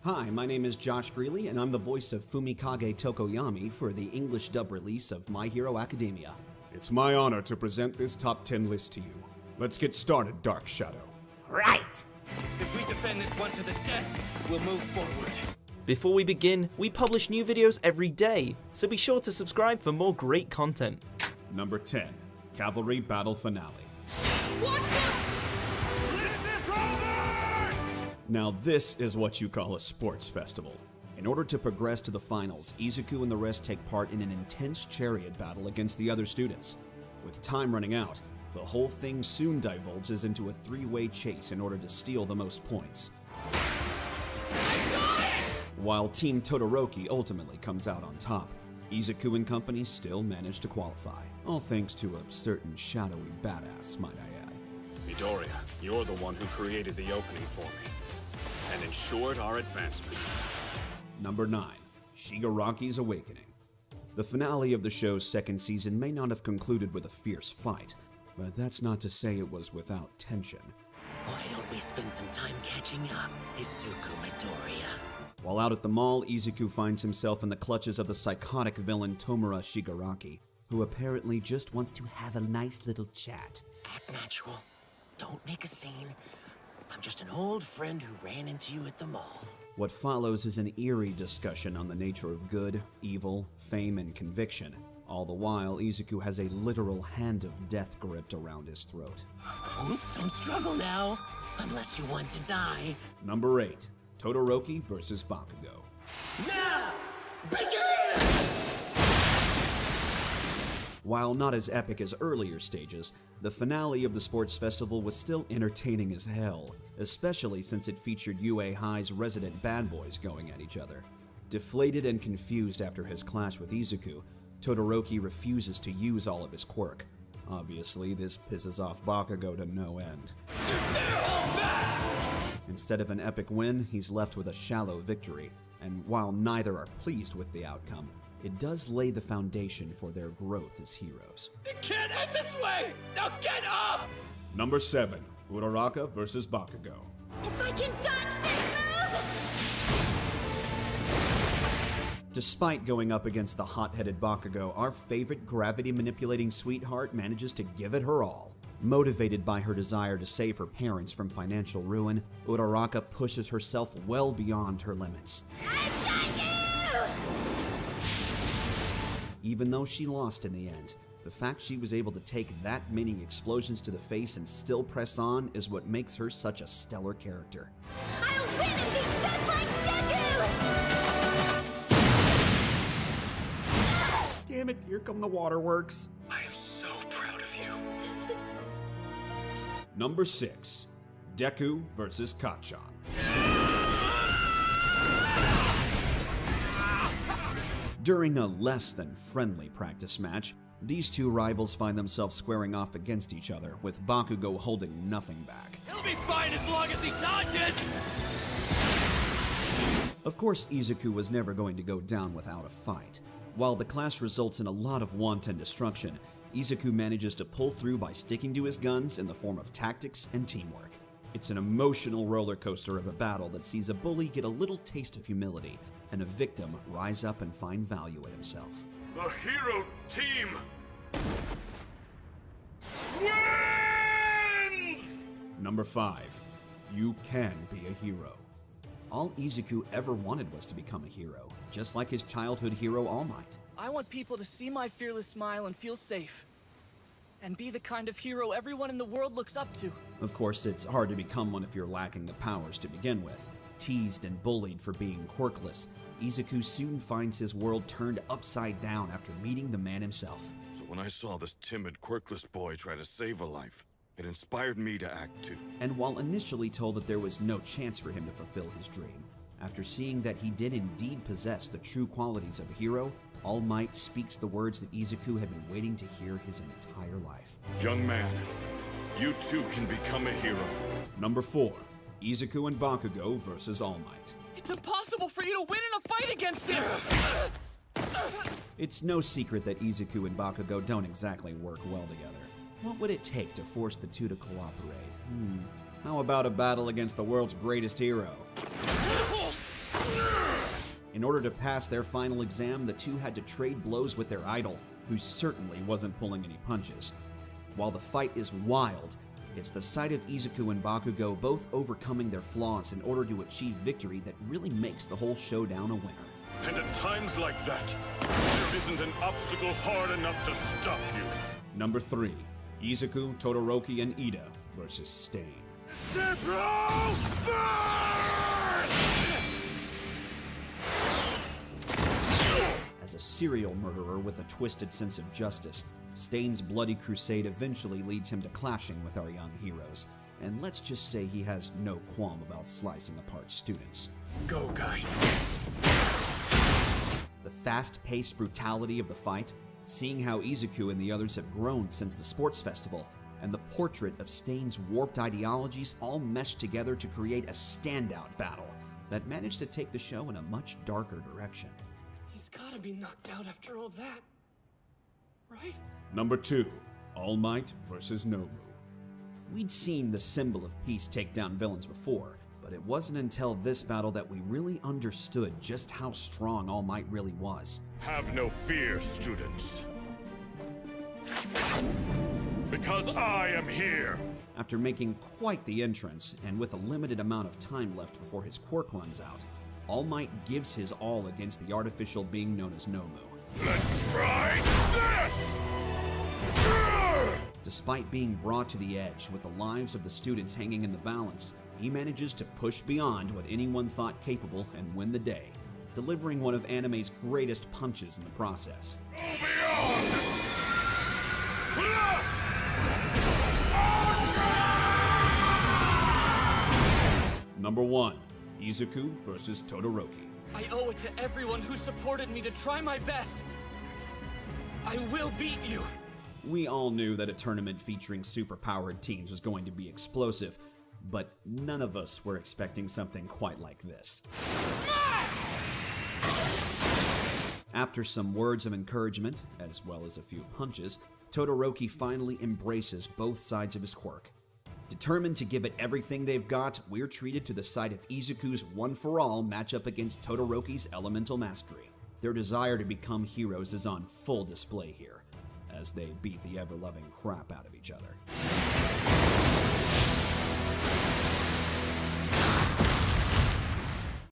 Hi, my name is Josh Grelle, and I'm the voice of Fumikage Tokoyami for the English dub release of My Hero Academia. It's my honor to present this top 10 list to you. Let's get started, Dark Shadow. Right! If we defend this one to the death, we'll move forward. Before we begin, we publish new videos every day, so be sure to subscribe for more great content. Number 10, Cavalry Battle Finale. Watch out! Now this is what you call a sports festival. In order to progress to the finals, Izuku and the rest take part in an intense chariot battle against the other students. With time running out, the whole thing soon divulges into a three-way chase in order to steal the most points. While Team Todoroki ultimately comes out on top, Izuku and company still manage to qualify, all thanks to a certain shadowy badass, might I add. Midoriya, you're the one who created the opening for me and ensured our advancement. Number 9, Shigaraki's Awakening. The finale of the show's second season may not have concluded with a fierce fight, but that's not to say it was without tension. Why don't we spend some time catching up, Izuku Midoriya? While out at the mall, Izuku finds himself in the clutches of the psychotic villain Tomura Shigaraki, who apparently just wants to have a nice little chat. Act natural. Don't make a scene. I'm just an old friend who ran into you at the mall. What follows is an eerie discussion on the nature of good, evil, fame, and conviction. All the while, Izuku has a literal hand of death gripped around his throat. Oops, don't struggle now. Unless you want to die. Number 8, Todoroki vs. Bakugo. Now, begin! While not as epic as earlier stages, the finale of the sports festival was still entertaining as hell, especially since it featured UA High's resident bad boys going at each other. Deflated and confused after his clash with Izuku, Todoroki refuses to use all of his quirk. Obviously, this pisses off Bakugo to no end. Instead of an epic win, he's left with a shallow victory, and while neither are pleased with the outcome, it does lay the foundation for their growth as heroes. It can't end this way! Now get up! Number 7, Uraraka vs. Bakugo. If I can dodge this move! Despite going up against the hot-headed Bakugo, our favorite gravity-manipulating sweetheart manages to give it her all. Motivated by her desire to save her parents from financial ruin, Uraraka pushes herself well beyond her limits. I've got you! Even though she lost in the end, the fact she was able to take that many explosions to the face and still press on is what makes her such a stellar character. I'll win and be just like Deku! Damn it, here come the waterworks. I am so proud of you. Number 6, Deku vs. Kacchan. During a less than friendly practice match, these two rivals find themselves squaring off against each other, with Bakugo holding nothing back. He'll be fine as long as he dodges! Of course, Izuku was never going to go down without a fight. While the clash results in a lot of wanton destruction, Izuku manages to pull through by sticking to his guns in the form of tactics and teamwork. It's an emotional roller coaster of a battle that sees a bully get a little taste of humility, and a victim rise up and find value in himself. The hero team wins! Number 5, you can be a hero. All Izuku ever wanted was to become a hero, just like his childhood hero All Might. I want people to see my fearless smile and feel safe. And be the kind of hero everyone in the world looks up to. Of course, it's hard to become one if you're lacking the powers to begin with. Teased and bullied for being quirkless, Izuku soon finds his world turned upside down after meeting the man himself. So when I saw this timid, quirkless boy try to save a life, it inspired me to act too. And while initially told that there was no chance for him to fulfill his dream, after seeing that he did indeed possess the true qualities of a hero, All Might speaks the words that Izuku had been waiting to hear his entire life. Young man, you too can become a hero. Number 4, Izuku and Bakugo vs. All Might. It's impossible for you to win in a fight against him! It's no secret that Izuku and Bakugo don't exactly work well together. What would it take to force the two to cooperate? How about a battle against the world's greatest hero? In order to pass their final exam, the two had to trade blows with their idol, who certainly wasn't pulling any punches. While the fight is wild, it's the sight of Izuku and Bakugo both overcoming their flaws in order to achieve victory that really makes the whole showdown a winner. And at times like that, there isn't an obstacle hard enough to stop you. Number 3. Izuku, Todoroki, and Ida versus Stain. As a serial murderer with a twisted sense of justice, Stain's bloody crusade eventually leads him to clashing with our young heroes. And let's just say he has no qualm about slicing apart students. Go, guys. The fast-paced brutality of the fight, seeing how Izuku and the others have grown since the sports festival, and the portrait of Stain's warped ideologies all meshed together to create a standout battle that managed to take the show in a much darker direction. He's gotta be knocked out after all that. Right? Number 2. All Might versus Nomu. We'd seen the symbol of peace take down villains before, but it wasn't until this battle that we really understood just how strong All Might really was. Have no fear, students. Because I am here! After making quite the entrance, and with a limited amount of time left before his quirk runs out, All Might gives his all against the artificial being known as Nomu. Let's try this! Despite being brought to the edge with the lives of the students hanging in the balance, he manages to push beyond what anyone thought capable and win the day, delivering one of anime's greatest punches in the process. Go beyond! Plus! Number 1. Izuku versus Todoroki. I owe it to everyone who supported me to try my best. I will beat you. We all knew that a tournament featuring superpowered teams was going to be explosive, but none of us were expecting something quite like this. After some words of encouragement, as well as a few punches, Todoroki finally embraces both sides of his quirk. Determined to give it everything they've got, we're treated to the sight of Izuku's one-for-all matchup against Todoroki's elemental mastery. Their desire to become heroes is on full display here, as they beat the ever-loving crap out of each other.